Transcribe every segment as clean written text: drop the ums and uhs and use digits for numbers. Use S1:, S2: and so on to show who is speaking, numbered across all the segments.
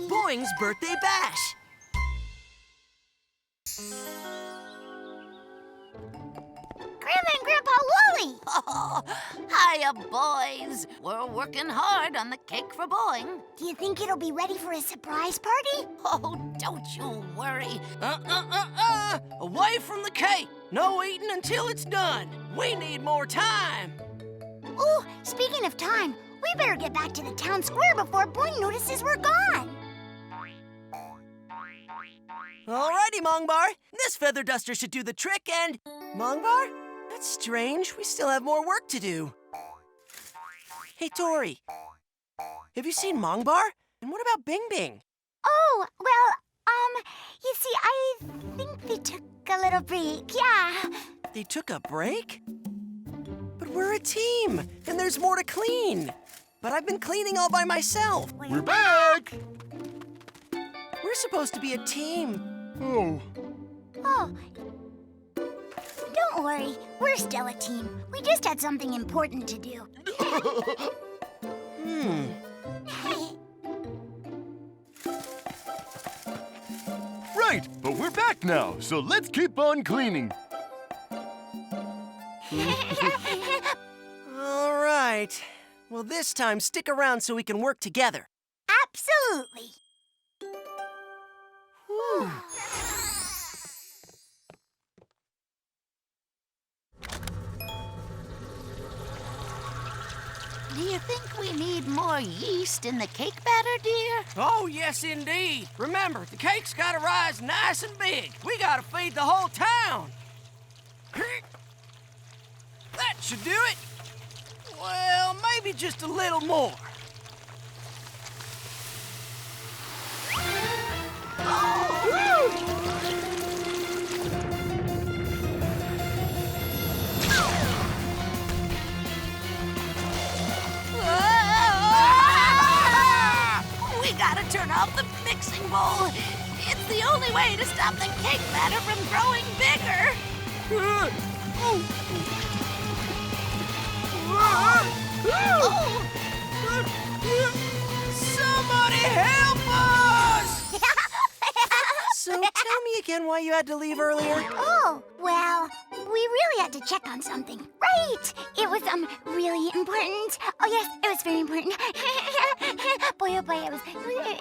S1: Boing's birthday bash.
S2: Grandma and Grandpa Wooly!
S3: Oh, hiya, boys. We're working hard on the cake for Boing.
S2: Do you think it'll be ready for a surprise party?
S3: Oh, don't you worry.
S1: Away from the cake. No eating until it's done. We need more time.
S2: Ooh, speaking of time, we better get back to the town square before Boing notices we're gone.
S1: Alrighty, Mongbar. This feather duster should do the trick and... Mongbar? That's strange. We still have more work to do. Hey, Tori. Have you seen Mongbar? And what about Bing Bing?
S2: Oh, well, you see, I think they took a little break, yeah.
S1: They took a break? But we're a team, and there's more to clean. But I've been cleaning all by myself.
S4: We're back!
S1: We're supposed to be a team.
S4: Oh.
S2: Oh, don't worry, we're still a team. We just had something important to do.
S4: Right, but we're back now, so let's keep on cleaning.
S1: All right. Well, this time, stick around so we can work together.
S2: Absolutely.
S3: Do you think we need more yeast in the cake batter, dear?
S1: Oh, yes, indeed. Remember, the cake's gotta rise nice and big. We gotta feed the whole town. That should do it. Well, maybe just a little more.
S3: We gotta turn off the mixing bowl. It's the only way to stop the cake batter from growing bigger.
S1: Somebody help us! So tell me again why you had to leave earlier.
S2: Oh, well, we really had to check on something. Right! It was, really important. Oh, yes, it was very important. Boy, oh boy,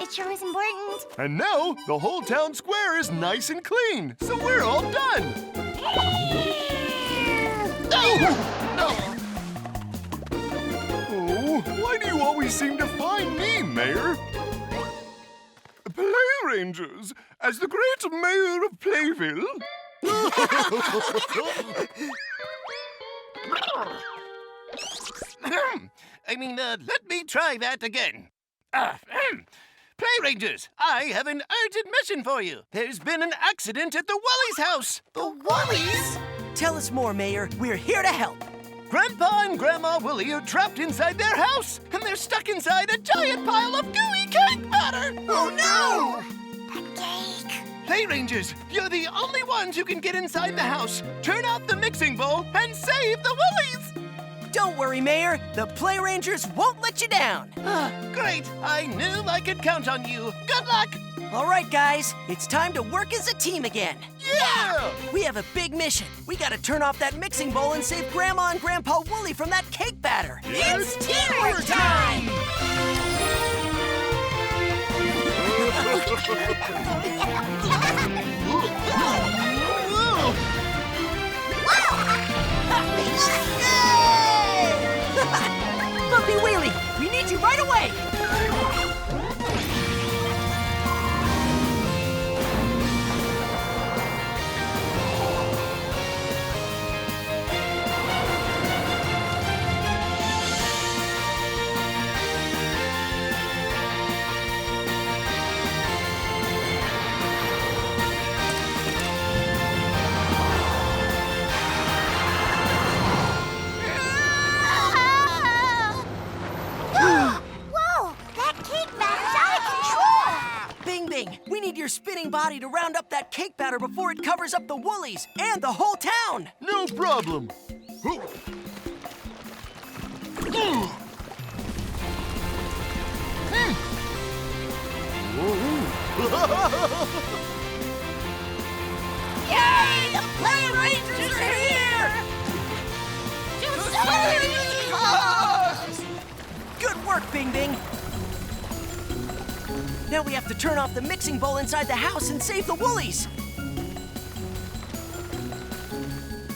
S2: it sure was important.
S4: And now, the whole town square is nice and clean, so we're all done. Oh, why do you always seem to find me, Mayor? Play Rangers, as the great mayor of Playville.
S5: Let me try that again. Play Rangers, I have an urgent mission for you. There's been an accident at the Woolies house.
S1: The Woolies? Tell us more, Mayor. We're here to help.
S5: Grandpa and Grandma Wooly are trapped inside their house, and they're stuck inside a giant pile of gooey cake batter.
S1: Oh, no!
S2: The cake.
S5: Play Rangers, you're the only ones who can get inside the house, turn off the mixing bowl, and save the Woolies.
S1: Don't worry, Mayor. The Play Rangers won't let you down.
S5: Great, I knew I could count on you. Good luck.
S1: All right, guys. It's time to work as a team again.
S5: Yeah!
S1: We have a big mission. We gotta turn off that mixing bowl and save Grandma and Grandpa Wooly from that cake batter.
S4: It's
S1: teamwork time! Bumpy Wheelie, we need you right away! We need your spinning body to round up that cake batter before it covers up the Woolies and the whole town.
S4: No problem.
S3: Yay! The Play Rangers are here! To celebrate the cause!
S1: Good work, Bing Bing. Now we have to turn off the mixing bowl inside the house and save the Woolies.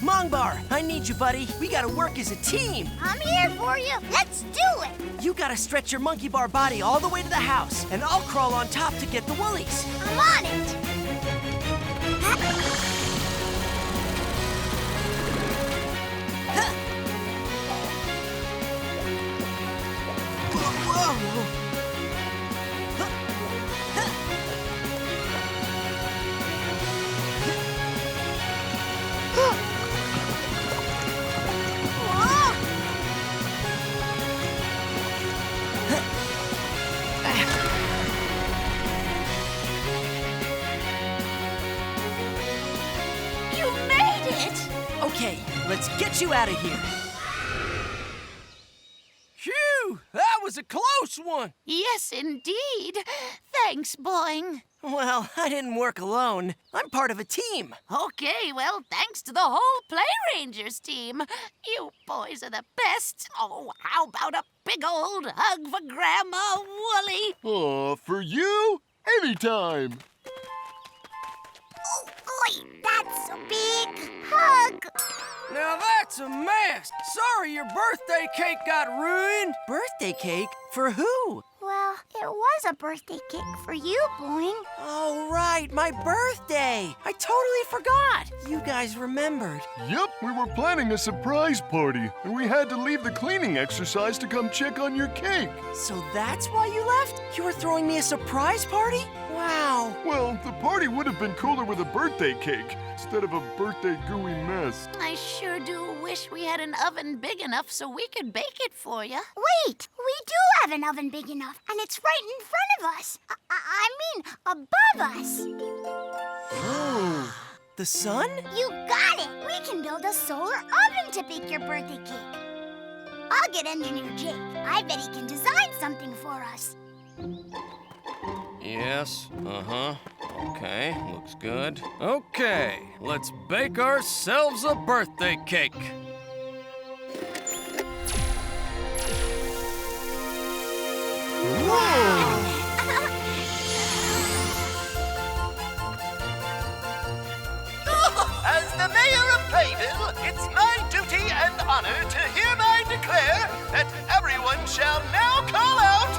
S1: Mongbar, I need you, buddy. We gotta work as a team.
S2: I'm here for you. Let's do it.
S1: You gotta stretch your monkey bar body all the way to the house, and I'll crawl on top to get the Woolies.
S2: I'm on it.
S3: You made it!
S1: Okay, let's get you out of here. Phew, that was a close one.
S3: Yes, indeed. Thanks, Boing.
S1: Well, I didn't work alone. I'm part of a team.
S3: Okay, well, thanks to the whole Play Rangers team. You boys are the best. Oh, how about a big old hug for Grandma Wooly?
S4: Aw, for you? Anytime.
S2: Oi, that's a big hug.
S1: Now that's a mess. Sorry your birthday cake got ruined. Birthday cake? For who?
S2: Well, it was a birthday cake for you, Boing.
S1: Oh, right, my birthday. I totally forgot. You guys remembered.
S4: Yep, we were planning a surprise party, and we had to leave the cleaning exercise to come check on your cake.
S1: So that's why you left? You were throwing me a surprise party? Wow.
S4: Well, the party would have been cooler with a birthday cake instead of a birthday gooey mess.
S3: I sure do wish we had an oven big enough so we could bake it for you.
S2: Wait, we do have an oven big enough, and it's right in front of us. I mean, above us.
S1: Oh. The sun?
S2: You got it. We can build a solar oven to bake your birthday cake. I'll get Engineer Jake. I bet he can design something for us.
S6: Yes, okay, looks good. Okay, let's bake ourselves a birthday cake.
S5: As the mayor of Playville, it's my duty and honor to hereby declare that everyone shall now call out.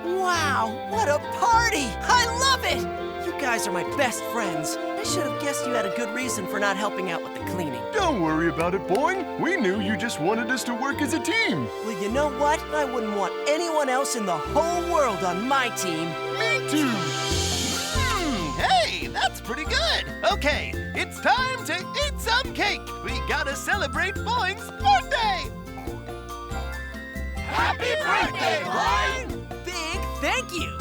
S1: Wow, what a party! I love it! You guys are my best friends. I should have guessed you had a good reason for not helping out with the cleaning.
S4: Don't worry about it, Boing. We knew you just wanted us to work as a team.
S1: Well, you know what? I wouldn't want anyone else in the whole world on my team.
S4: Me too.
S5: Hey, that's pretty good. Okay, it's time to eat some cake. We gotta celebrate Boing's birthday.
S1: Happy birthday, Boing! Big thank you!